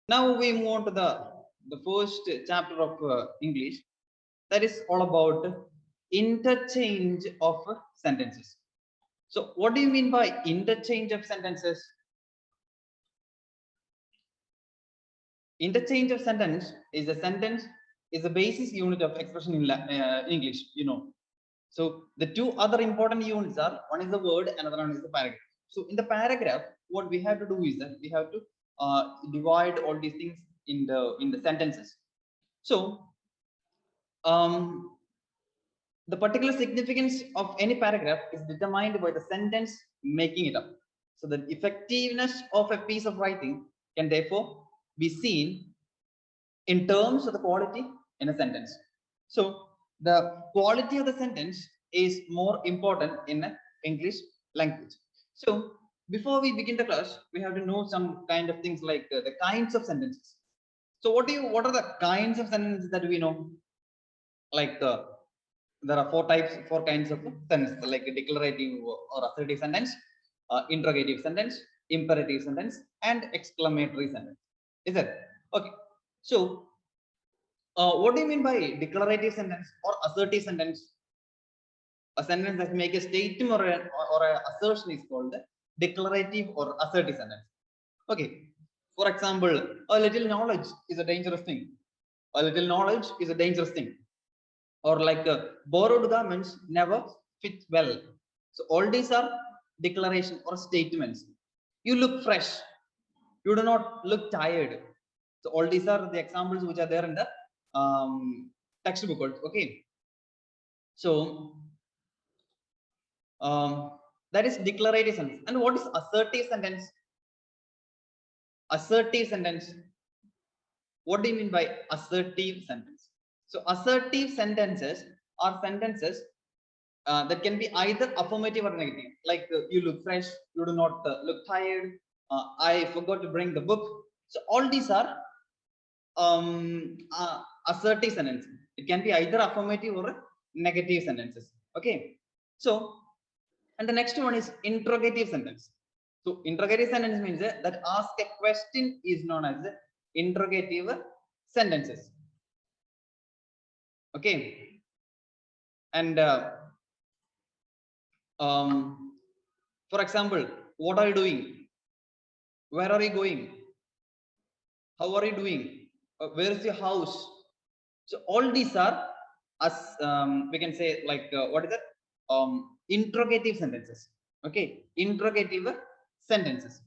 Now we move on to the first chapter of English, that is all about interchange of sentences. So what do you mean by interchange of sentences? Interchange of sentence is a basis unit of expression in English, you know. So the two other important units are, one is the word, another one is the paragraph. So in the paragraph, what we have to do is that we have to divide all these things in the sentences. So the particular significance of any paragraph is determined by the sentence making it up. So the effectiveness of a piece of writing can therefore be seen in terms of the quality in a sentence. So the quality of the sentence is more important in English language. So before we begin the class, we have to know some kind of things like the kinds of sentences. So what are the kinds of sentences that we know? Like there are four kinds of sentences, like a declarative or assertive sentence, interrogative sentence, imperative sentence, and exclamatory sentence. Is it okay? So what do you mean by declarative sentence or assertive sentence? A sentence that makes a statement or an assertion is called declarative or assertive sentence. Okay. For example, a little knowledge is a dangerous thing. A little knowledge is a dangerous thing. Or like borrowed garments never fit well. So all these are declaration or statements. You look fresh. You do not look tired. So all these are the examples which are there in the textbook. Okay. So that is declarative sentence. And what is assertive sentence? Assertive sentence. What do you mean by assertive sentence? So assertive sentences are sentences that can be either affirmative or negative. Like you look fresh, you do not look tired, I forgot to bring the book. So all these are assertive sentences. It can be either affirmative or negative sentences. Okay. So, and the next one is interrogative sentence. So interrogative sentence means that ask a question is known as interrogative sentences. Okay. And for example, what are you doing? Where are you going? How are you doing? Where is your house? So all these are, as we can say, like what is that? Interrogative sentences. Okay, interrogative sentences.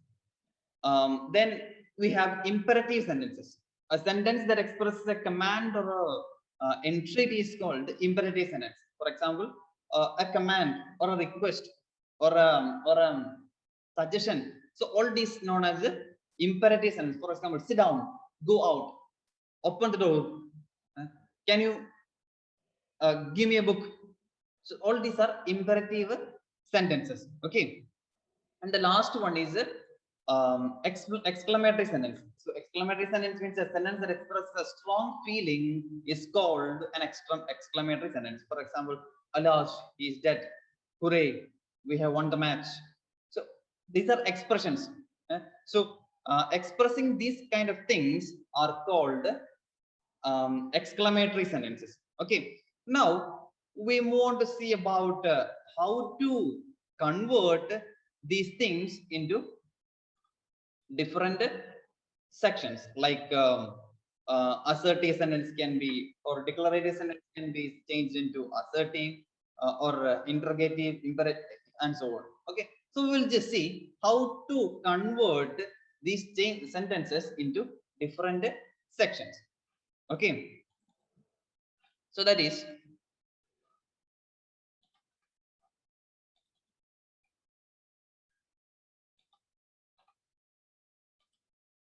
Then we have imperative sentences. A sentence that expresses a command or a entreaty is called imperative sentence. For example, a command or a request or a suggestion. So all these known as imperative sentence. For example, sit down, go out, open the door. Can you give me a book? So all these are imperative sentences. Okay, and the last one is exclamatory sentence. So exclamatory sentence means a sentence that expresses a strong feeling is called an exclamatory sentence. For example, alas, he is dead. Hooray, we have won the match. So these are expressions. So expressing these kind of things are called exclamatory sentences. Okay, now we move on to see about how to convert these things into different sections, like assertive sentence can be, or declarative sentence can be changed into assertive or interrogative, imperative, and so on. Okay, so we will just see how to convert these sentences into different sections. Okay, so that is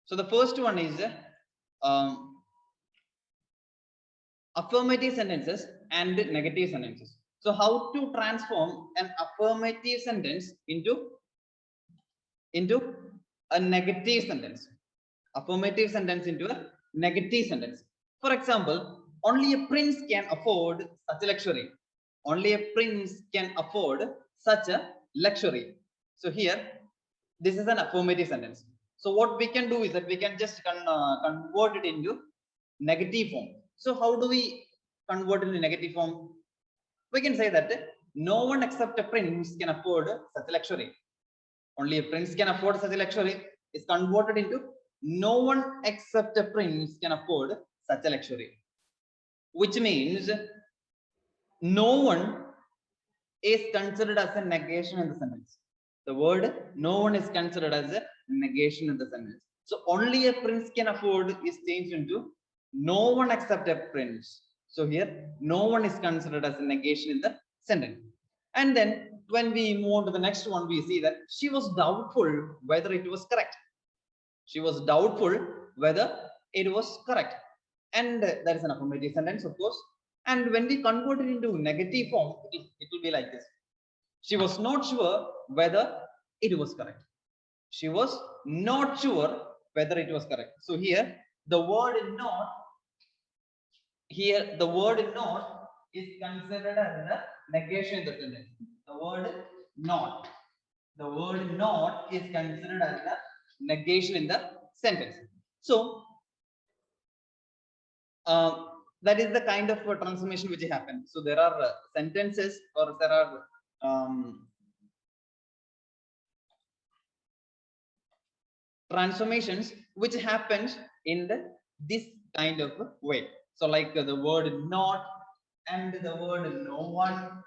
so the first one is affirmative sentences and negative sentences. So how to transform an affirmative sentence into a negative sentence. Affirmative sentence into a negative sentence. For example, only a prince can afford such a luxury. Only a prince can afford such a luxury. So here, this is an affirmative sentence. So what we can do is that we can just convert it into negative form. So how do we convert it into negative form? We can say that no one except a prince can afford such a luxury. Only a prince can afford such a luxury is converted into no one except a prince can afford such a luxury, which means no one is considered as a negation in the sentence. The word no one is considered as a negation in the sentence. So only a prince can afford is changed into no one except a prince. So here no one is considered as a negation in the sentence. And then when we move on to the next one, we see that she was doubtful whether it was correct. She was doubtful whether it was correct. And that is an affirmative sentence, of course. And when we convert it into negative form, it will be like this. She was not sure whether it was correct. She was not sure whether it was correct. So here, the word not, here the word not is considered as a negation in the sentence. The word not. The word not is considered as a negation in the sentence. So that is the kind of transformation which happens. So there are sentences, or there are transformations which happens in this kind of way. So like the word not and the word no one,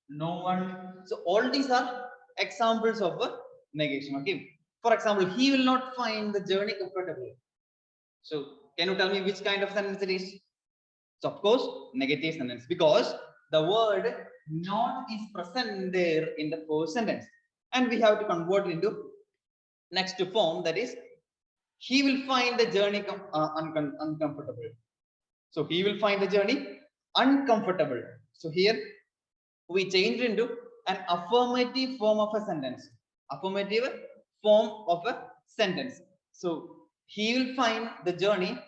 no one. So all these are examples of a negation. Okay. For example, he will not find the journey comfortable. So can you tell me which kind of sentence it is? So of course, negative sentence, because the word not is present there in the first sentence, and we have to convert it into next form, that is he will find the journey uncomfortable. So he will find the journey uncomfortable. So here we change it into an affirmative form of a sentence. Affirmative form of a sentence. So he will find the journey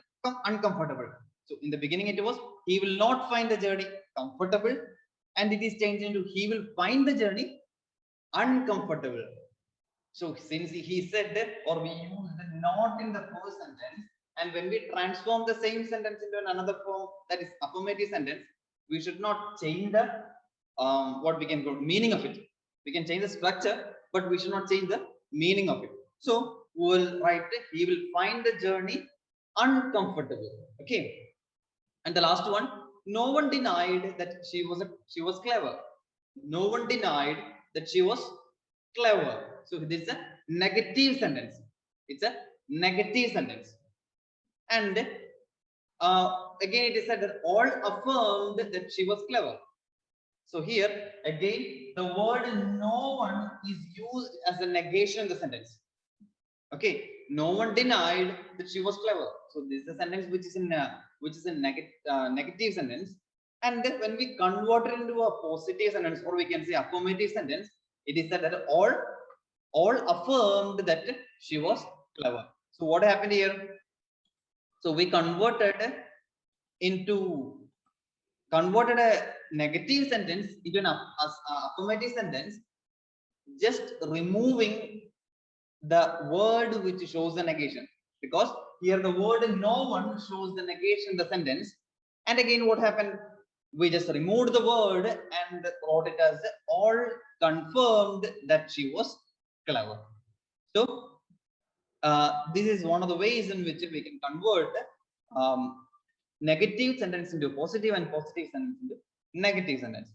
uncomfortable. So in the beginning it was he will not find the journey comfortable, and it is changed into he will find the journey uncomfortable. So since he said that, or we use the not in the first sentence, and when we transform the same sentence into another form, that is affirmative sentence, we should not change the what we can call meaning of it. We can change the structure, but we should not change the meaning of it. So we will write he will find the journey uncomfortable. Okay. And the last one, no one denied that she was clever. No one denied that she was clever. So this is a negative sentence. It's a negative sentence. And again, it is said that all affirmed that she was clever. So here again, the word no one is used as a negation in the sentence. Okay, no one denied that she was clever. So this is a sentence which is a negative sentence. And then when we convert it into a positive sentence, or we can say affirmative sentence, it is said that all affirmed that she was clever. So what happened here? So we converted a negative sentence into an affirmative sentence, just removing the word which shows the negation, because here the word no one shows the negation in the sentence. And again, what happened? We just removed the word and wrote it as all confirmed that she was clever. So this is one of the ways in which we can convert negative sentence into positive and positive sentence into negative sentence.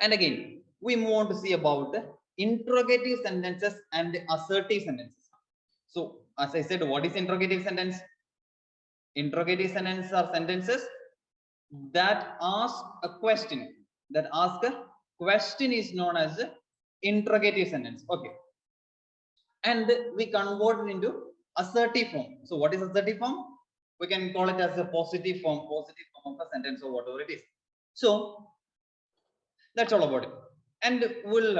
And again, we move on to see about interrogative sentences and assertive sentences. So as I said, what is interrogative sentence? Interrogative sentences are sentences that ask a question. That ask a question is known as interrogative sentence. Okay. And we convert it into assertive form. So what is assertive form? We can call it as a positive form of a sentence, or whatever it is. So that's all about it. And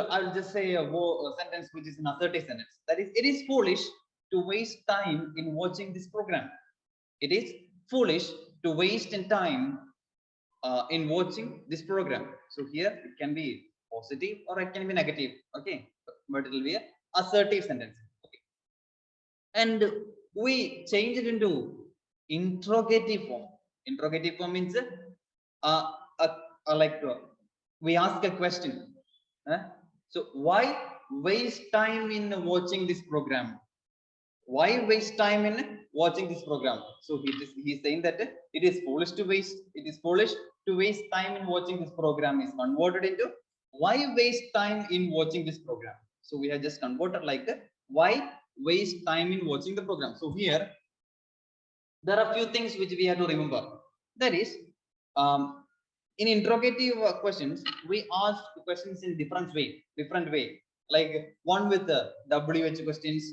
I'll just say a sentence which is an assertive sentence. That is, it is foolish to waste time in watching this program. It is foolish to waste in time in watching this program. So here it can be positive or it can be negative. Okay, but it will be a assertive sentence. Okay. and we change it into interrogative form. Interrogative form means uh, uh, we ask a question. So why waste time in watching this program? Why waste time in watching this program? So he's saying that it is foolish to waste time in watching this program is converted into why waste time in watching this program. So we have just converted like why waste time in watching the program. So here there are a few things which we have to remember. That is, in interrogative questions, we ask questions in different way. Like one with the WH questions,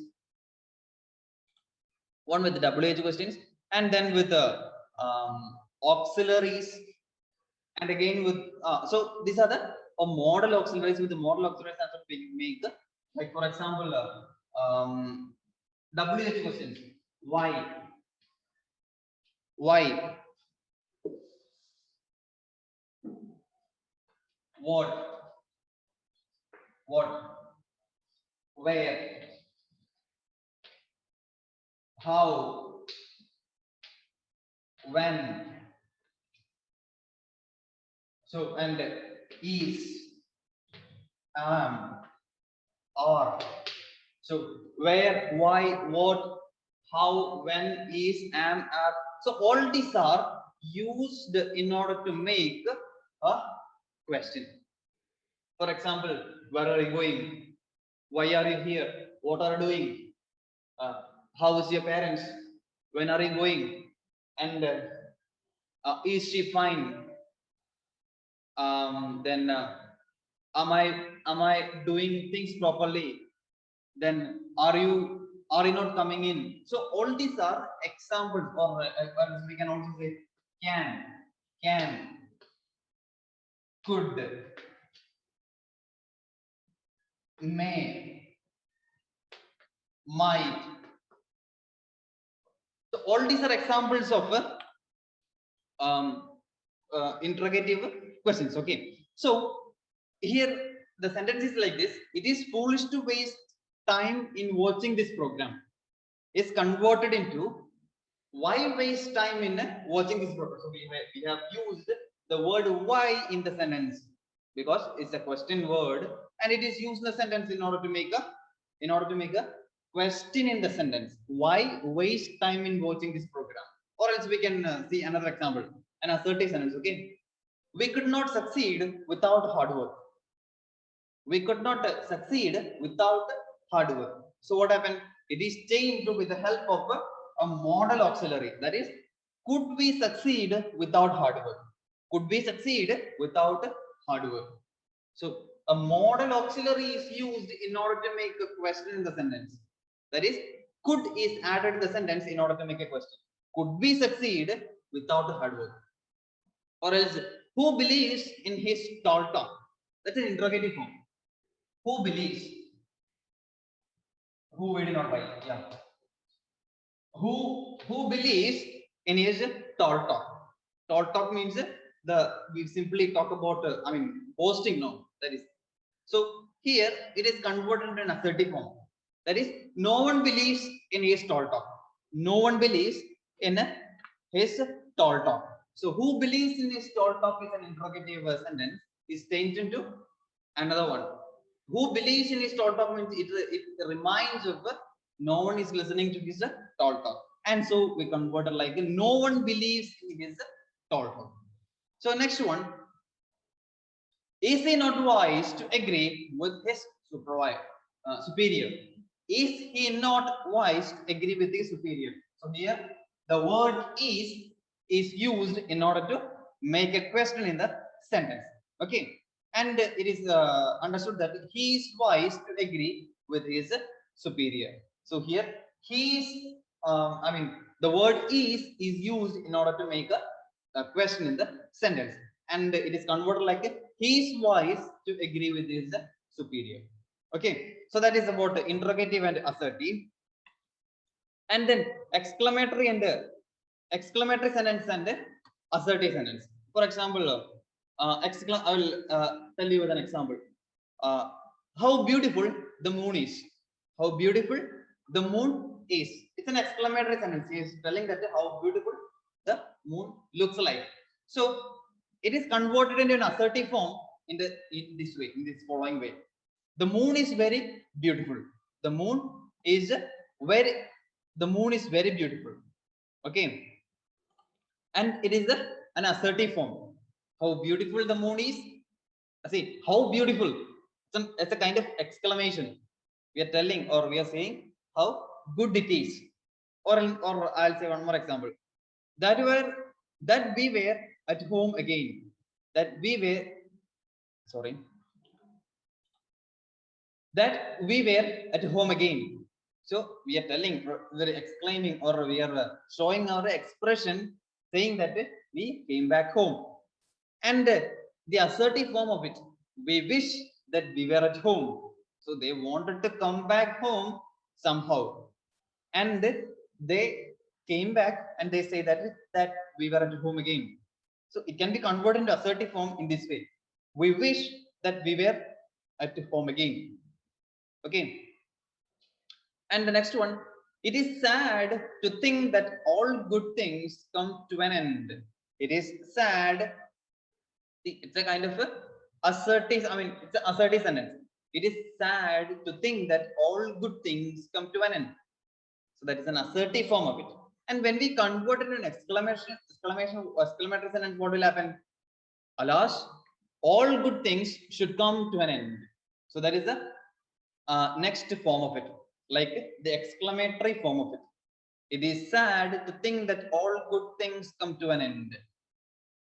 and then with the auxiliaries, and again with so these are the model auxiliaries. With the model auxiliaries, that's what we make. Like for example, WH questions. Why, what, where, how, when. So and is, are. So where, why, what, how, when, is, am, are. So all these are used in order to make a question. For example, where are you going? Why are you here? What are you doing? How is your parents? When are you going? And is she fine? Then am I doing things properly? Then are you not coming in? So all these are examples, or we can also say can, could, may, might. So all these are examples of interrogative questions. Okay, so here the sentence is like this: it is foolish to waste time in watching this program, is converted into why waste time in watching this program. So we have used the word why in the sentence because it's a question word, and it is used in the sentence in order to make a question in the sentence. Why waste time in watching this program? Or else we can see another example, an assertive sentence. Okay, we could not succeed without hard work. We could not succeed without hard work. So what happened? It is changed with the help of a model auxiliary. That is, could we succeed without hard work? Could we succeed without hard work? So a model auxiliary is used in order to make a question in the sentence. That is, could is added to the sentence in order to make a question. Could we succeed without hard work? Or else, who believes in his tall talk? That's an interrogative form. Who believes? Who we did not write? Yeah. Who believes in his tall talk? Tall talk means we simply talk about boasting now. That is, so here it is converted into an assertive form. That is, no one believes in his tall talk. No one believes in his tall talk. So who believes in his tall talk is an interrogative sentence. Is changed into another one. Who believes in his tall talk means it reminds of no one is listening to his tall talk, and so we converted like no one believes in his tall talk. So next one, is he not wise to agree with his superior? Is he not wise to agree with his superior? So here the word is used in order to make a question in the sentence. Okay, and it is understood that he is wise to agree with his superior. So here he is, the word is used in order to make a question in the sentence, and it is converted like he is wise to agree with his superior. Okay, so that is about the interrogative and assertive. And then exclamatory sentence and assertive sentence. For example, I will tell you with an example. How beautiful the moon is. How beautiful the moon is. It's an exclamatory sentence. He is telling that how beautiful the moon looks like. So it is converted into an assertive form in this way, in this following way. The moon is very beautiful. The moon is very beautiful. Okay. And it is an assertive form. How beautiful the moon is. See, how beautiful. It's a kind of exclamation. We are telling or we are saying how good it is. Or I'll say one more example. That we were at home again. That we were at home again. So we are telling, we are exclaiming, or we are showing our expression, saying that we came back home. And the assertive form of it, we wish that we were at home. So they wanted to come back home somehow, and they came back and they say that we were at home again. So it can be converted into assertive form in this way. We wish that we were at home again. Okay. And the next one, it is sad to think that all good things come to an end. It is sad. It's a kind of assertive, it's an assertive sentence. It is sad to think that all good things come to an end. So that is an assertive form of it. And when we convert it to an exclamatory sentence, what will happen? Alas, all good things should come to an end. So that is the next form of it, like the exclamatory form of it. It is sad to think that all good things come to an end.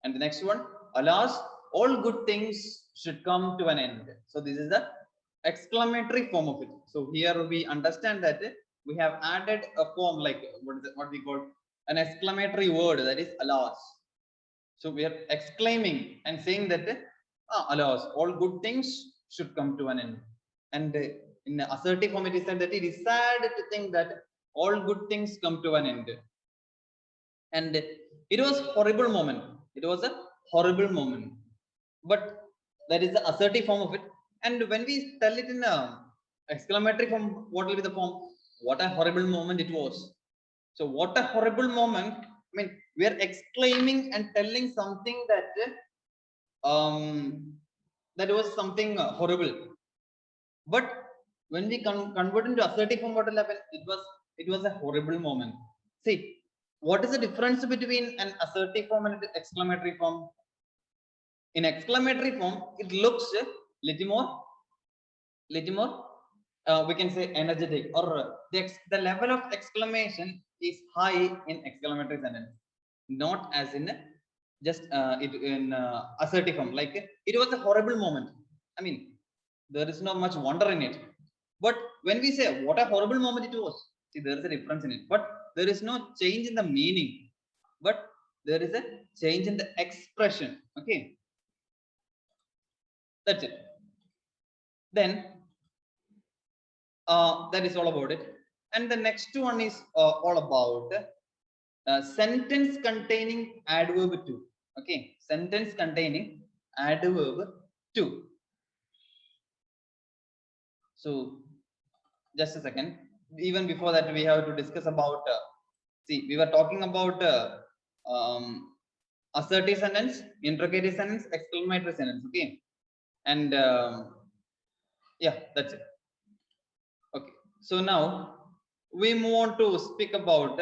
And the next one, alas, all good things should come to an end. So this is the exclamatory form of it. So here we understand that we have added a form like what we call an exclamatory word, that is alas. So we are exclaiming and saying that alas, all good things should come to an end. And in the assertive form, it is said that it is sad to think that all good things come to an end. And it was horrible moment. It was a horrible moment. But that is the assertive form of it. And when we tell it in a exclamatory form, what will be the form? What a horrible moment it was. So what a horrible moment. We are exclaiming and telling something that that was something horrible. But when we convert into assertive form, what will happen? It was a horrible moment. See, what is the difference between an assertive form and an exclamatory form? In exclamatory form, it looks little more we can say energetic, or the level of exclamation is high in exclamatory sentence, not as in just it in assertive form. Like it was a horrible moment. There is not much wonder in it. But when we say what a horrible moment it was, see, there is a difference in it. But there is no change in the meaning. But there is a change in the expression. Okay. That's it. Then that is all about it. And the next one is all about sentence containing adverb to. Okay, sentence containing adverb to. So just a second. Even before that, we have to discuss about. See, we were talking about assertive sentence, interrogative sentence, exclamatory sentence. Okay, and yeah, that's it. Okay, so now we move on to speak about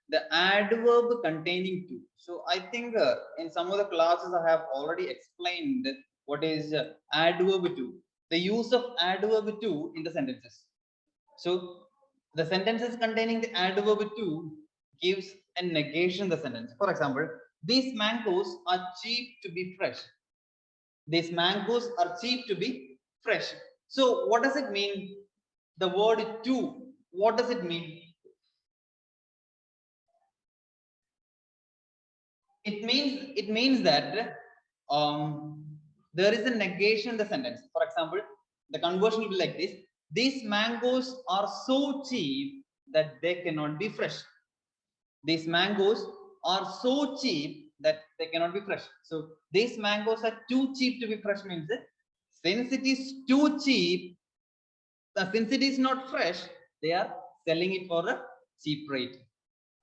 the adverb containing to. So I think in some of the classes I have already explained what is adverb to, the use of adverb to in the sentences. So the sentences containing the adverb to gives a negation in the sentence. For example, these mangoes are cheap to be fresh. These mangoes are cheap to be fresh. So what does it mean? The word to, what does it mean? It means that there is a negation in the sentence. For example, the conversion will be like this: these mangoes are so cheap that they cannot be fresh. These mangoes are so cheap that they cannot be fresh. So these mangoes are too cheap to be fresh means since it is too cheap, since it is not fresh, they are selling it for cheap rate.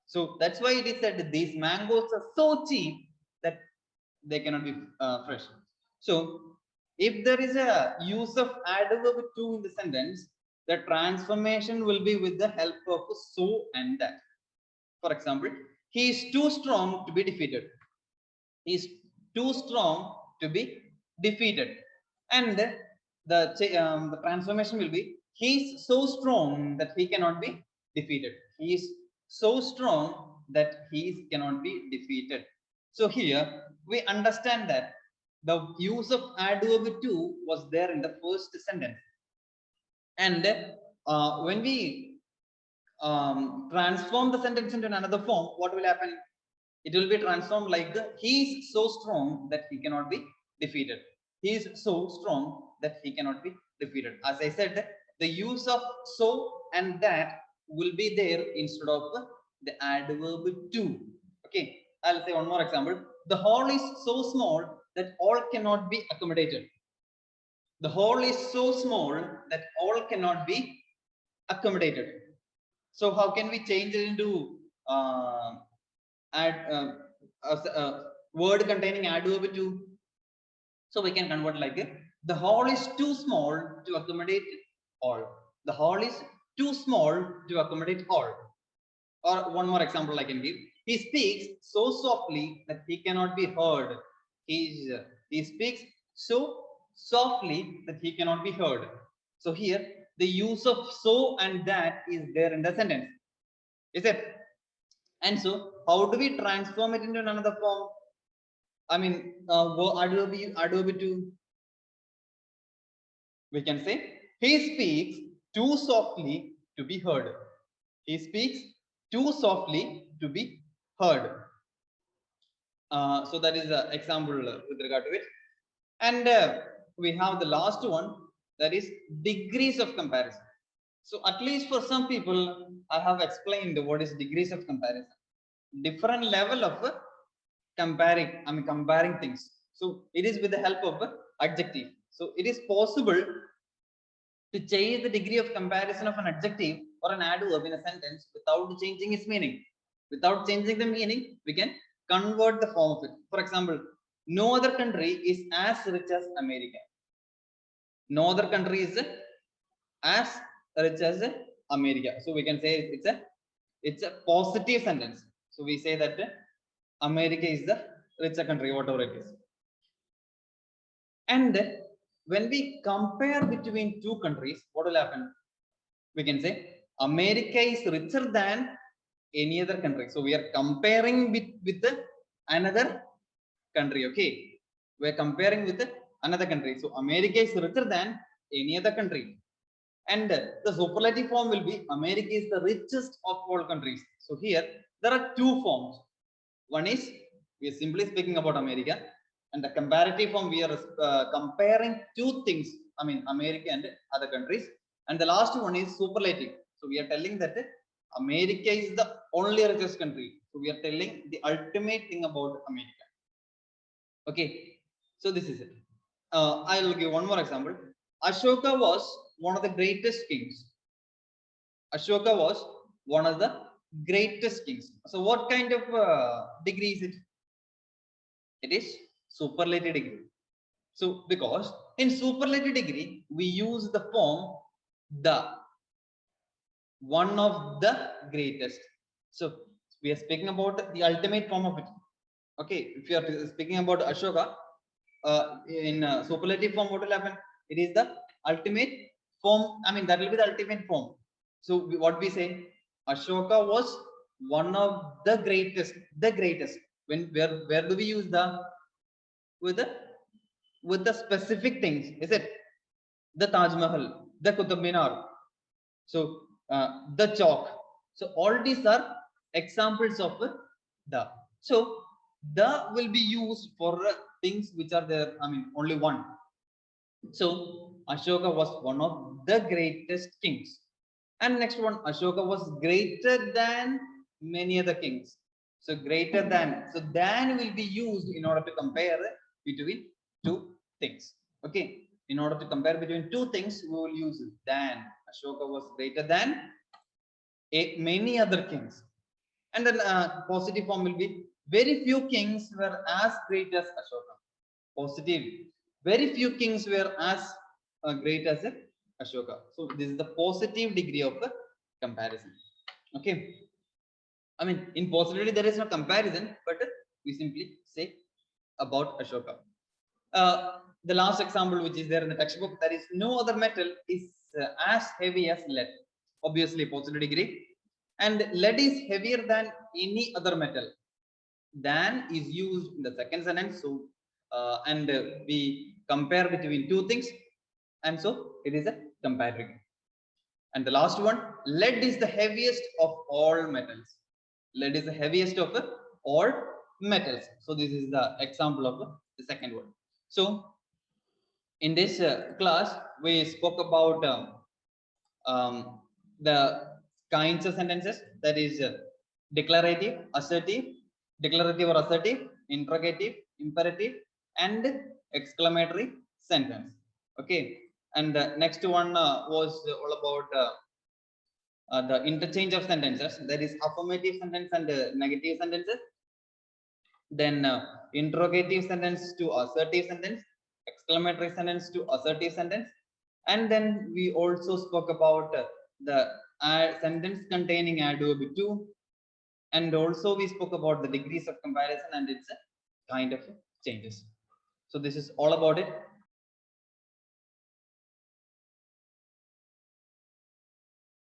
So that's why it is said these mangoes are so cheap that they cannot be fresh. So if there is a use of adverb to in the sentence, the transformation will be with the help of so and that. For example, he is too strong to be defeated. He is too strong to be defeated. And the transformation will be he is so strong that he cannot be defeated. He is so strong that he cannot be defeated. So here we understand that the use of adverb to was there in the first sentence. And when we transform the sentence into another form, what will happen? It will be transformed like he is so strong that he cannot be defeated. He is so strong that he cannot be defeated. As I said, the use of so and that will be there instead of the adverb to. Okay, I'll say one more example. The hall is so small that all cannot be accommodated. The hall is so small that all cannot be accommodated. So how can we change it into a word containing adverb to? So we can convert like the hall is too small to accommodate all. The hall is too small to accommodate all. Or one more example I can give. He speaks so softly that he cannot be heard. He speaks so softly that he cannot be heard. So here the use of so and that is there in the sentence. Is it? And so how do we transform it into another form? I mean, adverb to. We can say he speaks too softly to be heard. He speaks too softly to be heard. So that is the example with regard to it. And we have the last one, that is degrees of comparison. So at least for some people, I have explained what is degrees of comparison. Different level of comparing things. So it is with the help of adjective. So it is possible to change the degree of comparison of an adjective or an adverb in a sentence without changing its meaning. Without changing the meaning, we can convert the form of it. For example, no other country is as rich as America. No other country is as rich as America. So we can say it's a positive sentence. So we say that America is the richer country, whatever it is. And when we compare between two countries, what will happen? We can say America is richer than any other country. So we are comparing with another country. Okay, we are comparing with another country. So America is richer than any other country. And the superlative form will be America is the richest of all countries. So here there are two forms. One is we are simply speaking about America, and the comparative form we are comparing two things. I mean America and other countries. And the last one is superlative. So we are telling that America is the only richest country. So we are telling the ultimate thing about America. Okay, so this is it. I will give one more example. Ashoka was one of the greatest kings. Ashoka was one of the greatest kings. So what kind of degree is it? It is superlative degree. So because in superlative degree, we use the form the, one of the greatest. So we are speaking about the ultimate form of it. Okay, if you are speaking about Ashoka, in superlative form, what will happen? It is the ultimate form. I mean, that will be the ultimate form. So what we say, Ashoka was one of the greatest. The greatest. When where do we use the with the specific things? Is it the Taj Mahal, the Qutub Minar? So the chalk. So all these are examples of the. So the will be used for things which are there. I mean, only one. So Ashoka was one of the greatest kings. And next one, Ashoka was greater than many other kings. So greater than. So than will be used in order to compare between two things. Okay. In order to compare between two things, we will use than. Ashoka was greater than many other kings. And then positive form will be very few kings were as great as Ashoka. Positive. Very few kings were as great as Ashoka. So this is the positive degree of the comparison. Okay. I mean, in positivity there is no comparison, but we simply say about Ashoka. The last example which is there in the textbook, there is no other metal is as heavy as lead. Obviously, positive degree. And lead is heavier than any other metal. Than is used in the second sentence. So, and we compare between two things. And so it is a comparison. And the last one, lead is the heaviest of all metals. Lead is the heaviest of all metals. So this is the example of the second one. So in this class, we spoke about the kinds of sentences, that is declarative, assertive, declarative or assertive, interrogative, imperative, and exclamatory sentence. Okay, and the next one was all about the interchange of sentences, that is affirmative sentence and negative sentences. Then interrogative sentence to assertive sentence, exclamatory sentence to assertive sentence. And then we also spoke about the sentence containing adverb to, and also we spoke about the degrees of comparison and its kind of changes. So this is all about it.